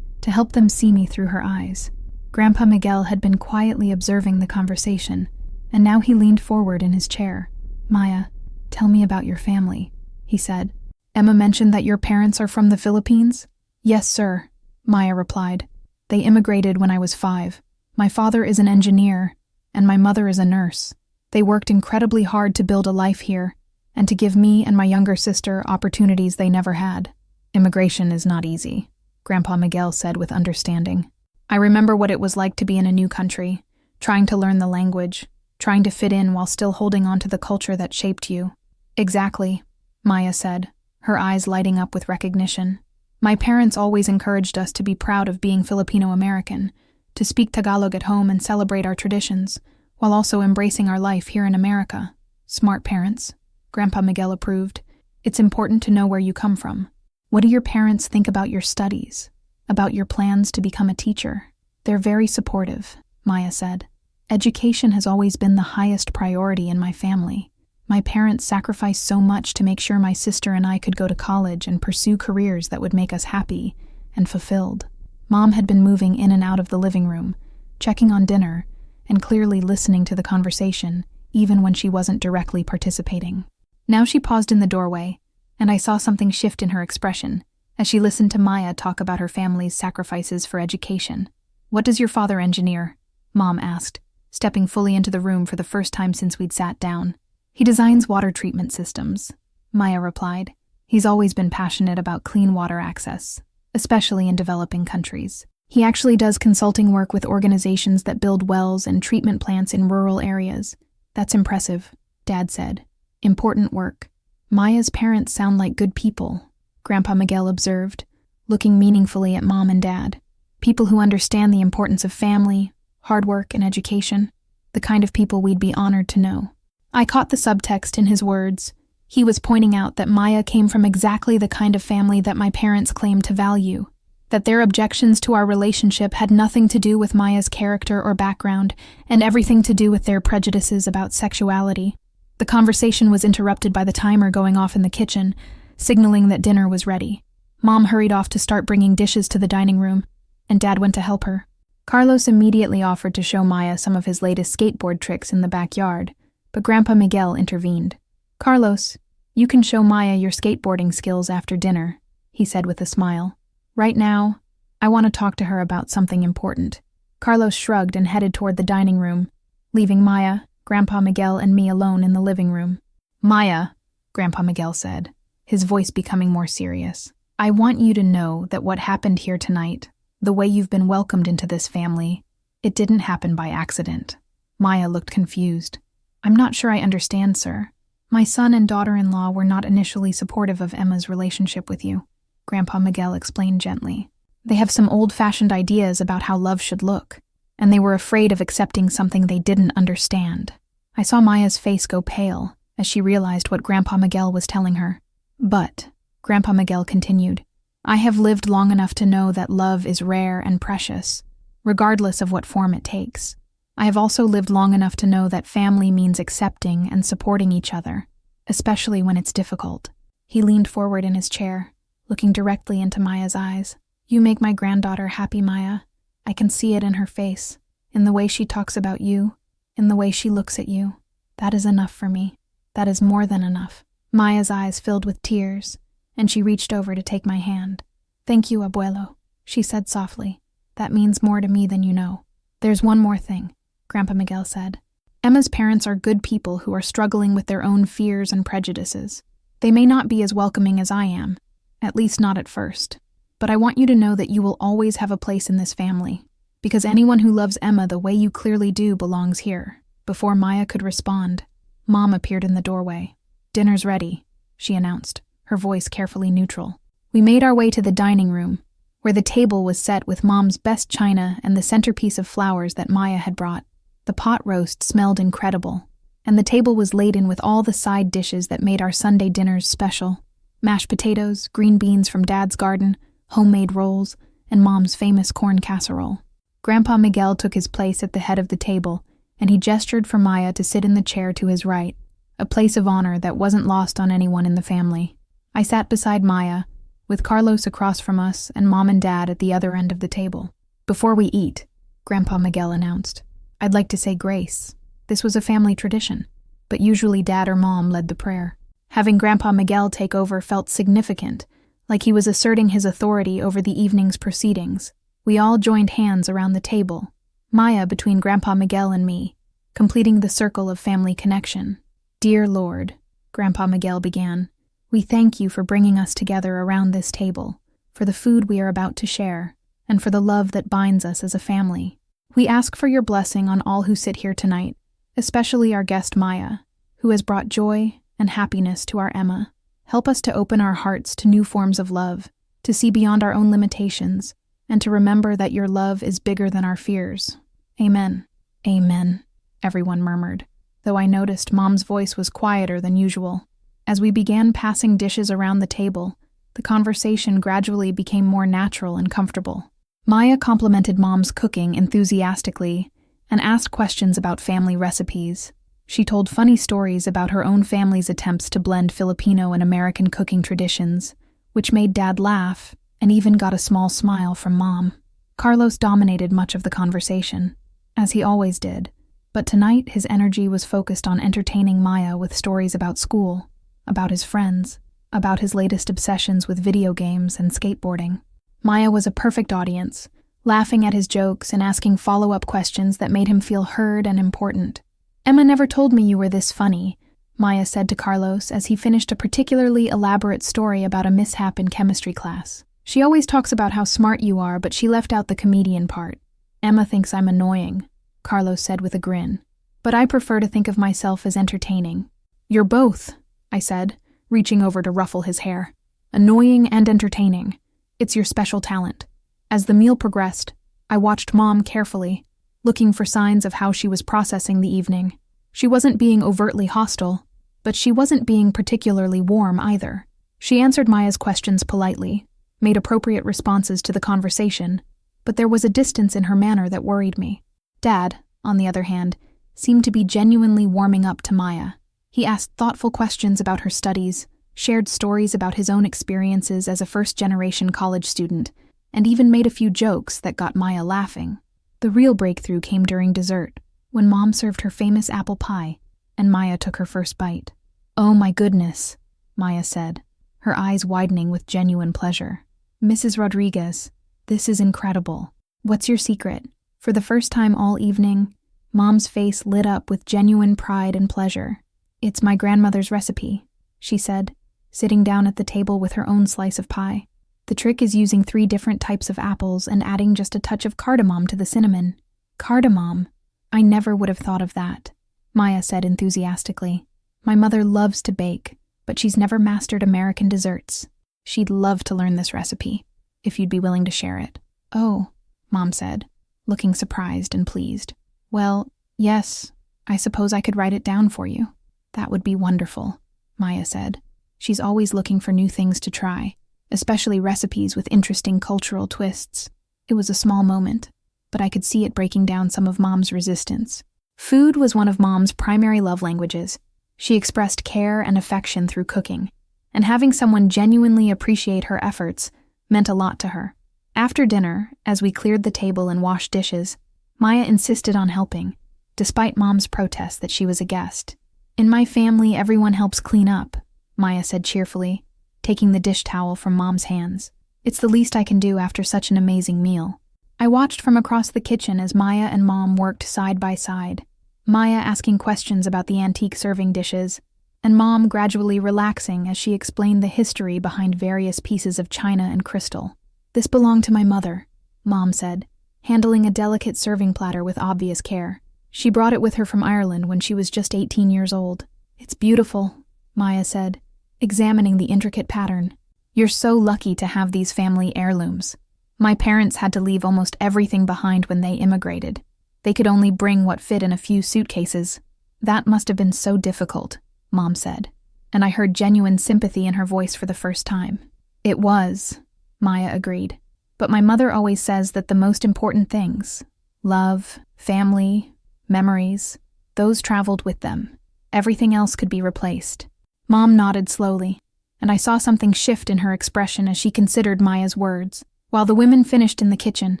to help them see me through her eyes. Grandpa Miguel had been quietly observing the conversation, and now he leaned forward in his chair. "Maya, tell me about your family," he said. "Emma mentioned that your parents are from the Philippines?" "Yes, sir," Maya replied. "They immigrated when I was 5. My father is an engineer, and my mother is a nurse. They worked incredibly hard to build a life here, and to give me and my younger sister opportunities they never had. Immigration is not easy," Grandpa Miguel said with understanding. I remember what it was like to be in a new country, trying to learn the language, trying to fit in while still holding on to the culture that shaped you. Exactly, Maya said, her eyes lighting up with recognition. My parents always encouraged us to be proud of being Filipino-American, to speak Tagalog at home and celebrate our traditions, while also embracing our life here in America. Smart parents, Grandpa Miguel approved. It's important to know where you come from. What do your parents think about your studies? About your plans to become a teacher? They're very supportive, Maya said. Education has always been the highest priority in my family. My parents sacrificed so much to make sure my sister and I could go to college and pursue careers that would make us happy and fulfilled. Mom had been moving in and out of the living room, checking on dinner, and clearly listening to the conversation, even when she wasn't directly participating. Now she paused in the doorway, and I saw something shift in her expression as she listened to Maya talk about her family's sacrifices for education. "What does your father engineer?" Mom asked, stepping fully into the room for the first time since we'd sat down. "He designs water treatment systems," Maya replied. "He's always been passionate about clean water access, especially in developing countries. He actually does consulting work with organizations that build wells and treatment plants in rural areas. That's impressive," Dad said. "Important work." "Maya's parents sound like good people," Grandpa Miguel observed, looking meaningfully at Mom and Dad. "People who understand the importance of family, hard work, and education. The kind of people we'd be honored to know." I caught the subtext in his words. He was pointing out that Maya came from exactly the kind of family that my parents claimed to value, that their objections to our relationship had nothing to do with Maya's character or background, and everything to do with their prejudices about sexuality. The conversation was interrupted by the timer going off in the kitchen, signaling that dinner was ready. Mom hurried off to start bringing dishes to the dining room, and Dad went to help her. Carlos immediately offered to show Maya some of his latest skateboard tricks in the backyard, but Grandpa Miguel intervened. "Carlos, you can show Maya your skateboarding skills after dinner," he said with a smile. "Right now, I want to talk to her about something important." Carlos shrugged and headed toward the dining room, leaving Maya, Grandpa Miguel, and me alone in the living room. "Maya," Grandpa Miguel said, his voice becoming more serious, "I want you to know that what happened here tonight, the way you've been welcomed into this family, it didn't happen by accident." Maya looked confused. "I'm not sure I understand, sir. My son and daughter-in-law were not initially supportive of Emma's relationship with you," Grandpa Miguel explained gently. "They have some old-fashioned ideas about how love should look, and they were afraid of accepting something they didn't understand." I saw Maya's face go pale as she realized what Grandpa Miguel was telling her. "But," Grandpa Miguel continued, "I have lived long enough to know that love is rare and precious, regardless of what form it takes. I have also lived long enough to know that family means accepting and supporting each other, especially when it's difficult." He leaned forward in his chair, looking directly into Maya's eyes. "You make my granddaughter happy, Maya. I can see it in her face, in the way she talks about you, in the way she looks at you. That is enough for me. That is more than enough." Maya's eyes filled with tears, and she reached over to take my hand. "Thank you, abuelo," she said softly. "That means more to me than you know." "There's one more thing," Grandpa Miguel said. "Emma's parents are good people who are struggling with their own fears and prejudices. They may not be as welcoming as I am, at least not at first. But I want you to know that you will always have a place in this family, because anyone who loves Emma the way you clearly do belongs here." Before Maya could respond, Mom appeared in the doorway. "Dinner's ready," she announced, her voice carefully neutral. We made our way to the dining room, where the table was set with Mom's best china and the centerpiece of flowers that Maya had brought. The pot roast smelled incredible, and the table was laden with all the side dishes that made our Sunday dinners special. Mashed potatoes, green beans from Dad's garden, homemade rolls, and Mom's famous corn casserole. Grandpa Miguel took his place at the head of the table, and he gestured for Maya to sit in the chair to his right, a place of honor that wasn't lost on anyone in the family. I sat beside Maya, with Carlos across from us and Mom and Dad at the other end of the table. "Before we eat," Grandpa Miguel announced, "I'd like to say grace." This was a family tradition, but usually Dad or Mom led the prayer. Having Grandpa Miguel take over felt significant, like he was asserting his authority over the evening's proceedings. We all joined hands around the table, Maya between Grandpa Miguel and me, completing the circle of family connection. "Dear Lord," Grandpa Miguel began, "we thank you for bringing us together around this table, for the food we are about to share, and for the love that binds us as a family. We ask for your blessing on all who sit here tonight, especially our guest Maya, who has brought joy and happiness to our Emma. Help us to open our hearts to new forms of love, to see beyond our own limitations, and to remember that your love is bigger than our fears. Amen. Amen, everyone murmured, though I noticed Mom's voice was quieter than usual. As we began passing dishes around the table, the conversation gradually became more natural and comfortable. Maya complimented Mom's cooking enthusiastically and asked questions about family recipes. She told funny stories about her own family's attempts to blend Filipino and American cooking traditions, which made Dad laugh and even got a small smile from Mom. Carlos dominated much of the conversation, as he always did, but tonight his energy was focused on entertaining Maya with stories about school, about his friends, about his latest obsessions with video games and skateboarding. Maya was a perfect audience, laughing at his jokes and asking follow-up questions that made him feel heard and important. "Emma never told me you were this funny," Maya said to Carlos as he finished a particularly elaborate story about a mishap in chemistry class. "She always talks about how smart you are, but she left out the comedian part." "Emma thinks I'm annoying," Carlos said with a grin. "But I prefer to think of myself as entertaining." "You're both," I said, reaching over to ruffle his hair. "Annoying and entertaining. It's your special talent." As the meal progressed, I watched Mom carefully, looking for signs of how she was processing the evening. She wasn't being overtly hostile, but she wasn't being particularly warm either. She answered Maya's questions politely, made appropriate responses to the conversation, but there was a distance in her manner that worried me. Dad, on the other hand, seemed to be genuinely warming up to Maya. He asked thoughtful questions about her studies, shared stories about his own experiences as a first-generation college student, and even made a few jokes that got Maya laughing. The real breakthrough came during dessert, when Mom served her famous apple pie, and Maya took her first bite. "Oh my goodness," Maya said, her eyes widening with genuine pleasure. "Mrs. Rodriguez, this is incredible. What's your secret?" For the first time all evening, Mom's face lit up with genuine pride and pleasure. "It's my grandmother's recipe," she said, sitting down at the table with her own slice of pie. "The trick is using 3 different types of apples and adding just a touch of cardamom to the cinnamon." "Cardamom? I never would have thought of that," Maya said enthusiastically. "My mother loves to bake, but she's never mastered American desserts. She'd love to learn this recipe, if you'd be willing to share it." "Oh," Mom said, looking surprised and pleased. "Well, yes, I suppose I could write it down for you." "That would be wonderful," Maya said. She's always looking for new things to try, especially recipes with interesting cultural twists. It was a small moment, but I could see it breaking down some of Mom's resistance. Food was one of Mom's primary love languages. She expressed care and affection through cooking, and having someone genuinely appreciate her efforts meant a lot to her. After dinner, as we cleared the table and washed dishes, Maya insisted on helping, despite Mom's protest that she was a guest. "In my family, everyone helps clean up," Maya said cheerfully, taking the dish towel from Mom's hands. "It's the least I can do after such an amazing meal." I watched from across the kitchen as Maya and Mom worked side by side, Maya asking questions about the antique serving dishes, and Mom gradually relaxing as she explained the history behind various pieces of china and crystal. "This belonged to my mother," Mom said, handling a delicate serving platter with obvious care. "She brought it with her from Ireland when she was just 18 years old. It's beautiful," Maya said, examining the intricate pattern. "You're so lucky to have these family heirlooms. My parents had to leave almost everything behind when they immigrated. They could only bring what fit in a few suitcases. That must have been so difficult," Mom said, and I heard genuine sympathy in her voice for the first time. "It was," Maya agreed. "But my mother always says that the most important things, love, family, memories, those traveled with them. Everything else could be replaced." Mom nodded slowly, and I saw something shift in her expression as she considered Maya's words. While the women finished in the kitchen,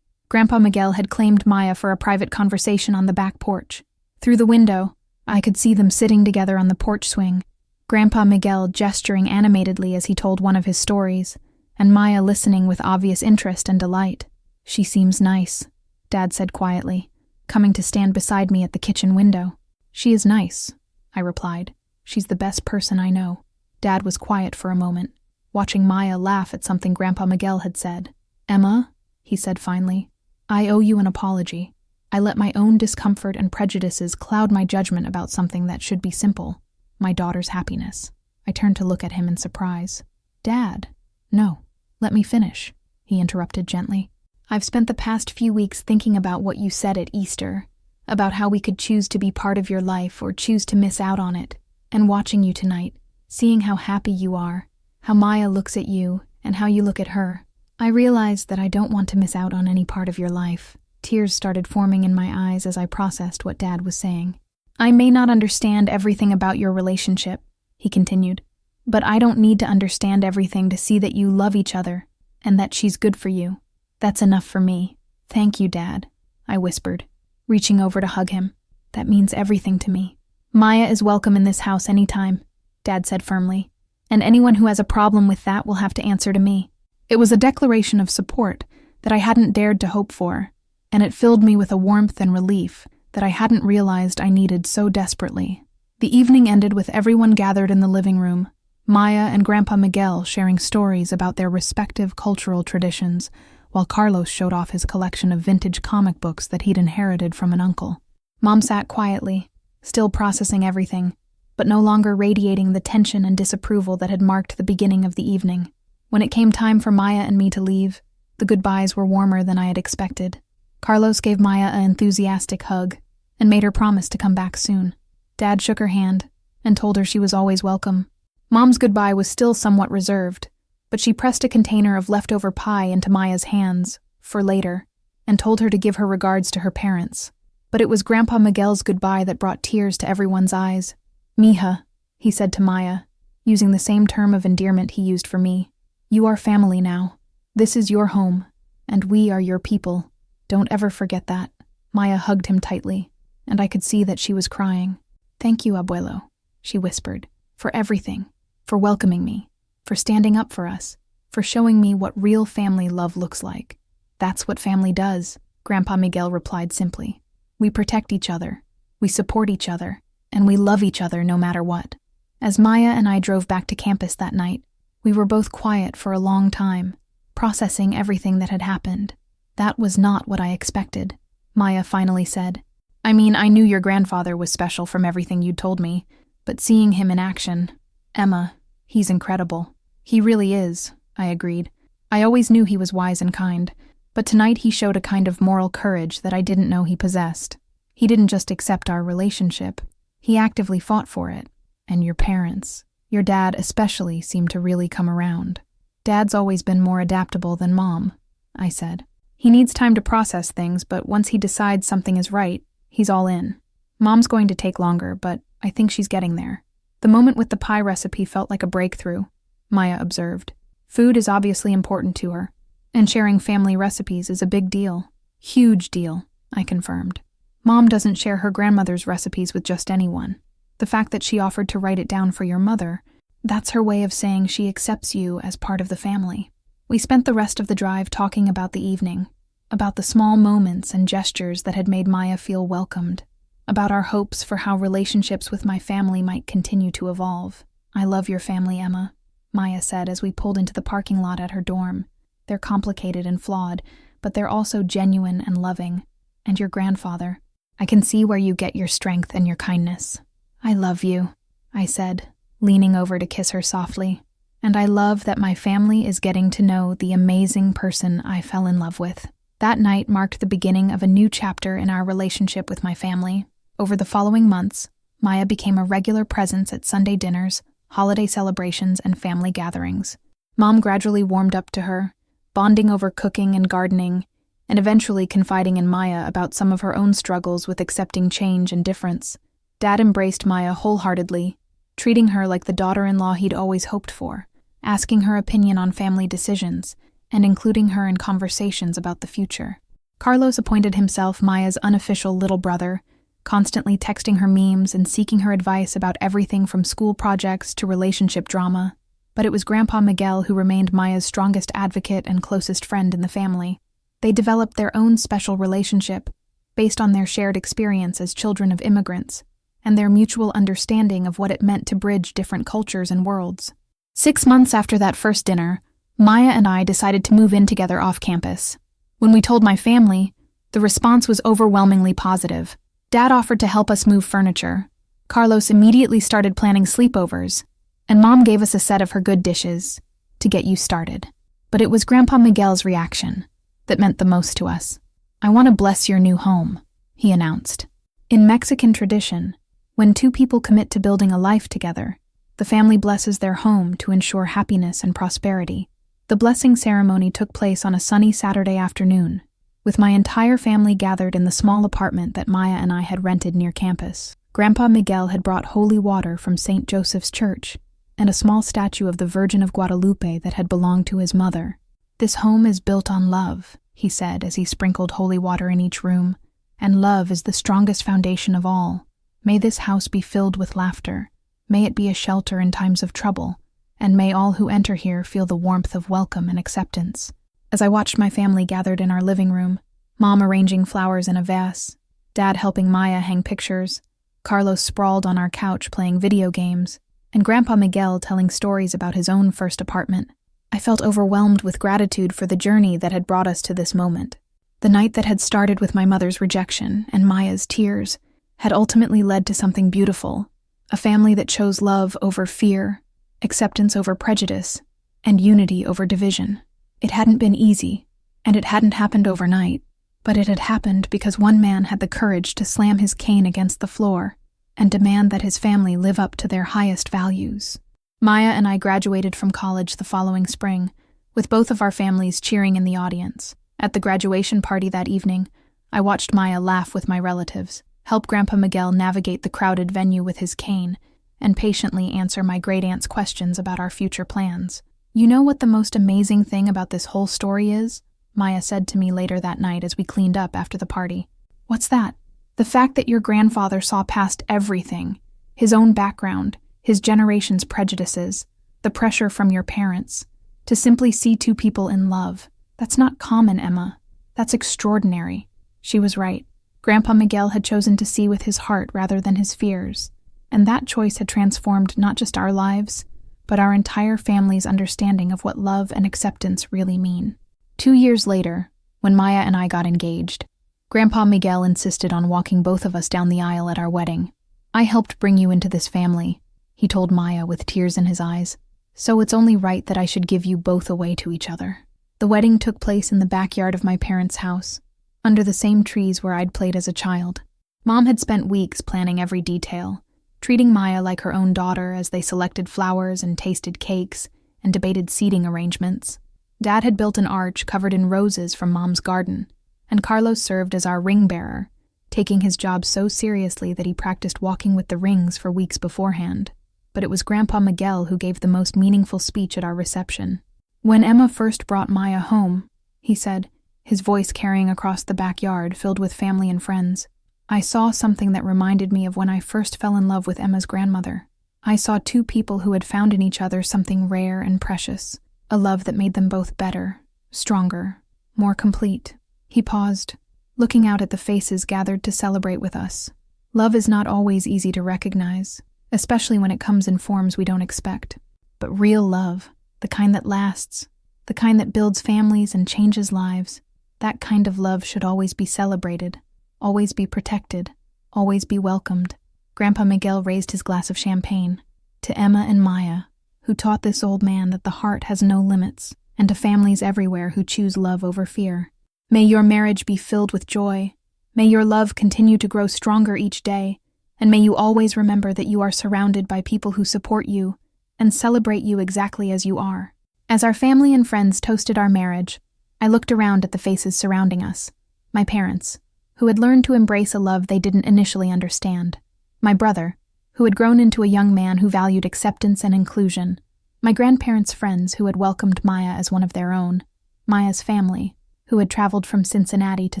Grandpa Miguel had claimed Maya for a private conversation on the back porch. Through the window, I could see them sitting together on the porch swing, Grandpa Miguel gesturing animatedly as he told one of his stories, and Maya listening with obvious interest and delight. "She seems nice," Dad said quietly, coming to stand beside me at the kitchen window. "She is nice," I replied. "She's the best person I know." Dad was quiet for a moment, watching Maya laugh at something Grandpa Miguel had said. "Emma, he said finally. "I owe you an apology. I let my own discomfort and prejudices cloud my judgment about something that should be simple, my daughter's happiness." I turned to look at him in surprise. "Dad." "No, let me finish," he interrupted gently. "I've spent the past few weeks thinking about what you said at Easter, about how we could choose to be part of your life or choose to miss out on it, and watching you tonight, seeing how happy you are, how Maya looks at you, and how you look at her. I realized that I don't want to miss out on any part of your life." Tears started forming in my eyes as I processed what Dad was saying. "I may not understand everything about your relationship," he continued, "but I don't need to understand everything to see that you love each other and that she's good for you. That's enough for me. Thank you, Dad," I whispered, reaching over to hug him. "That means everything to me." "Maya is welcome in this house anytime," Dad said firmly, "and anyone who has a problem with that will have to answer to me." It was a declaration of support that I hadn't dared to hope for, and it filled me with a warmth and relief that I hadn't realized I needed so desperately. The evening ended with everyone gathered in the living room, Maya and Grandpa Miguel sharing stories about their respective cultural traditions, while Carlos showed off his collection of vintage comic books that he'd inherited from an uncle. Mom sat quietly, still processing everything, but no longer radiating the tension and disapproval that had marked the beginning of the evening. When it came time for Maya and me to leave, the goodbyes were warmer than I had expected. Carlos gave Maya an enthusiastic hug and made her promise to come back soon. Dad shook her hand and told her she was always welcome. Mom's goodbye was still somewhat reserved, but she pressed a container of leftover pie into Maya's hands, for later, and told her to give her regards to her parents. But it was Grandpa Miguel's goodbye that brought tears to everyone's eyes. "Mija," he said to Maya, using the same term of endearment he used for me. "You are family now. This is your home, and we are your people. Don't ever forget that." Maya hugged him tightly, and I could see that she was crying. "Thank you, Abuelo," she whispered, "for everything, for welcoming me, for standing up for us, for showing me what real family love looks like." "That's what family does," Grandpa Miguel replied simply. "We protect each other, we support each other, and we love each other no matter what." As Maya and I drove back to campus that night, we were both quiet for a long time, processing everything that had happened. "That was not what I expected," Maya finally said. "I mean, I knew your grandfather was special from everything you'd told me, but seeing him in action, Emma, he's incredible." "He really is," I agreed. "I always knew he was wise and kind, but tonight he showed a kind of moral courage that I didn't know he possessed. He didn't just accept our relationship, he actively fought for it. And your parents, your dad especially, seemed to really come around." "Dad's always been more adaptable than Mom," I said. "He needs time to process things, but once he decides something is right, he's all in. Mom's going to take longer, but I think she's getting there." "The moment with the pie recipe felt like a breakthrough," Maya observed. "Food is obviously important to her, and sharing family recipes is a big deal." "Huge deal," I confirmed. "Mom doesn't share her grandmother's recipes with just anyone. The fact that she offered to write it down for your mother, that's her way of saying she accepts you as part of the family." We spent the rest of the drive talking about the evening, about the small moments and gestures that had made Maya feel welcomed, about our hopes for how relationships with my family might continue to evolve. "I love your family, Emma," Maya said as we pulled into the parking lot at her dorm. "They're complicated and flawed, but they're also genuine and loving. And your grandfather, I can see where you get your strength and your kindness." "I love you," I said, leaning over to kiss her softly. "And I love that my family is getting to know the amazing person I fell in love with." That night marked the beginning of a new chapter in our relationship with my family. Over the following months, Maya became a regular presence at Sunday dinners, holiday celebrations, and family gatherings. Mom gradually warmed up to her, bonding over cooking and gardening, and eventually confiding in Maya about some of her own struggles with accepting change and difference. Dad embraced Maya wholeheartedly, treating her like the daughter-in-law he'd always hoped for, asking her opinion on family decisions, and including her in conversations about the future. Carlos appointed himself Maya's unofficial little brother, constantly texting her memes and seeking her advice about everything from school projects to relationship drama. But it was Grandpa Miguel who remained Maya's strongest advocate and closest friend in the family. They developed their own special relationship, based on their shared experience as children of immigrants, and their mutual understanding of what it meant to bridge different cultures and worlds. 6 months after that first dinner, Maya and I decided to move in together off campus. When we told my family, the response was overwhelmingly positive. Dad offered to help us move furniture. Carlos immediately started planning sleepovers, and Mom gave us a set of her good dishes to get you started. But it was Grandpa Miguel's reaction that meant the most to us. "I want to bless your new home," he announced. In Mexican tradition, when two people commit to building a life together, the family blesses their home to ensure happiness and prosperity. The blessing ceremony took place on a sunny Saturday afternoon, with my entire family gathered in the small apartment that Maya and I had rented near campus. Grandpa Miguel had brought holy water from St. Joseph's Church and a small statue of the Virgin of Guadalupe that had belonged to his mother. "This home is built on love," he said as he sprinkled holy water in each room, "and love is the strongest foundation of all. May this house be filled with laughter. May it be a shelter in times of trouble, and may all who enter here feel the warmth of welcome and acceptance." As I watched my family gathered in our living room, Mom arranging flowers in a vase, Dad helping Maya hang pictures, Carlos sprawled on our couch playing video games, and Grandpa Miguel telling stories about his own first apartment, I felt overwhelmed with gratitude for the journey that had brought us to this moment. The night that had started with my mother's rejection and Maya's tears had ultimately led to something beautiful, a family that chose love over fear, acceptance over prejudice, and unity over division. It hadn't been easy, and it hadn't happened overnight, but it had happened because one man had the courage to slam his cane against the floor and demand that his family live up to their highest values. Maya and I graduated from college the following spring, with both of our families cheering in the audience. At the graduation party that evening, I watched Maya laugh with my relatives, help Grandpa Miguel navigate the crowded venue with his cane, and patiently answer my great-aunt's questions about our future plans. "You know what the most amazing thing about this whole story is?" Maya said to me later that night as we cleaned up after the party. "What's that?" "The fact that your grandfather saw past everything, his own background, his generation's prejudices, the pressure from your parents, to simply see two people in love. That's not common, Emma. That's extraordinary." She was right. Grandpa Miguel had chosen to see with his heart rather than his fears, and that choice had transformed not just our lives, but our entire family's understanding of what love and acceptance really mean. 2 years later, when Maya and I got engaged, Grandpa Miguel insisted on walking both of us down the aisle at our wedding. "I helped bring you into this family," he told Maya with tears in his eyes, "so it's only right that I should give you both away to each other." The wedding took place in the backyard of my parents' house, under the same trees where I'd played as a child. Mom had spent weeks planning every detail, treating Maya like her own daughter as they selected flowers and tasted cakes and debated seating arrangements. Dad had built an arch covered in roses from Mom's garden, and Carlos served as our ring bearer, taking his job so seriously that he practiced walking with the rings for weeks beforehand. But it was Grandpa Miguel who gave the most meaningful speech at our reception. "When Emma first brought Maya home," he said, his voice carrying across the backyard filled with family and friends, "I saw something that reminded me of when I first fell in love with Emma's grandmother. I saw two people who had found in each other something rare and precious, a love that made them both better, stronger, more complete." He paused, looking out at the faces gathered to celebrate with us. Love is not always easy to recognize, especially when it comes in forms we don't expect. But real love, the kind that lasts, the kind that builds families and changes lives, that kind of love should always be celebrated, always be protected, always be welcomed. Grandpa Miguel raised his glass of champagne. "To Emma and Maya, who taught this old man that the heart has no limits, and to families everywhere who choose love over fear. May your marriage be filled with joy. May your love continue to grow stronger each day, and may you always remember that you are surrounded by people who support you and celebrate you exactly as you are." As our family and friends toasted our marriage, I looked around at the faces surrounding us. My parents, who had learned to embrace a love they didn't initially understand. My brother, who had grown into a young man who valued acceptance and inclusion. My grandparents' friends who had welcomed Maya as one of their own. Maya's family, who had traveled from Cincinnati to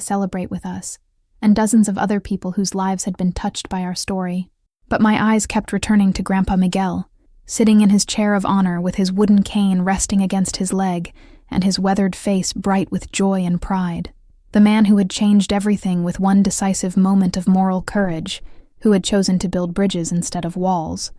celebrate with us, and dozens of other people whose lives had been touched by our story. But my eyes kept returning to Grandpa Miguel, sitting in his chair of honor with his wooden cane resting against his leg and his weathered face bright with joy and pride. The man who had changed everything with one decisive moment of moral courage, who had chosen to build bridges instead of walls,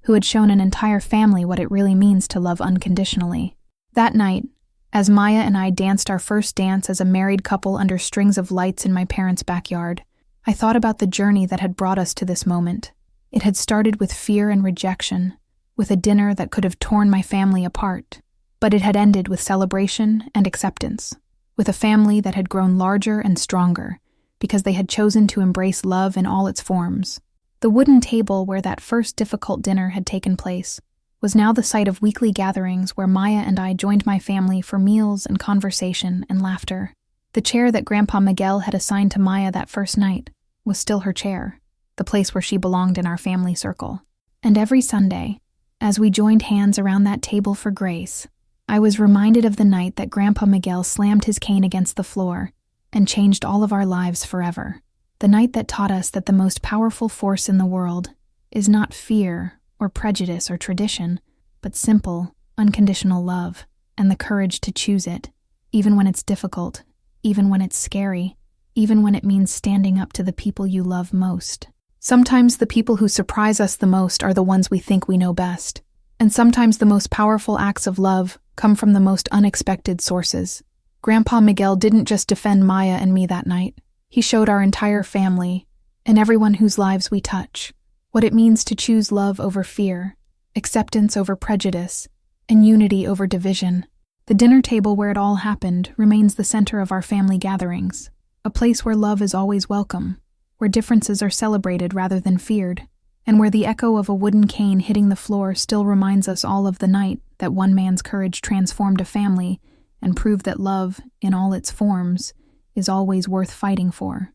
who had shown an entire family what it really means to love unconditionally. That night, As Maya and I danced our first dance as a married couple under strings of lights in my parents' backyard, I thought about the journey that had brought us to this moment. It had started with fear and rejection, with a dinner that could have torn my family apart, but it had ended with celebration and acceptance, with a family that had grown larger and stronger because they had chosen to embrace love in all its forms. The wooden table where that first difficult dinner had taken place was now the site of weekly gatherings where Maya and I joined my family for meals and conversation and laughter. The chair that Grandpa Miguel had assigned to Maya that first night was still her chair, the place where she belonged in our family circle. And every Sunday, as we joined hands around that table for grace, I was reminded of the night that Grandpa Miguel slammed his cane against the floor and changed all of our lives forever. The night that taught us that the most powerful force in the world is not fear or prejudice or tradition, but simple, unconditional love and the courage to choose it, even when it's difficult, even when it's scary, even when it means standing up to the people you love most. Sometimes the people who surprise us the most are the ones we think we know best, and sometimes the most powerful acts of love come from the most unexpected sources. Grandpa Miguel didn't just defend Maya and me that night. He showed our entire family, and everyone whose lives we touch, what it means to choose love over fear, acceptance over prejudice, and unity over division. The dinner table where it all happened remains the center of our family gatherings, a place where love is always welcome, where differences are celebrated rather than feared, and where the echo of a wooden cane hitting the floor still reminds us all of the night that one man's courage transformed a family and proved that love, in all its forms, is always worth fighting for.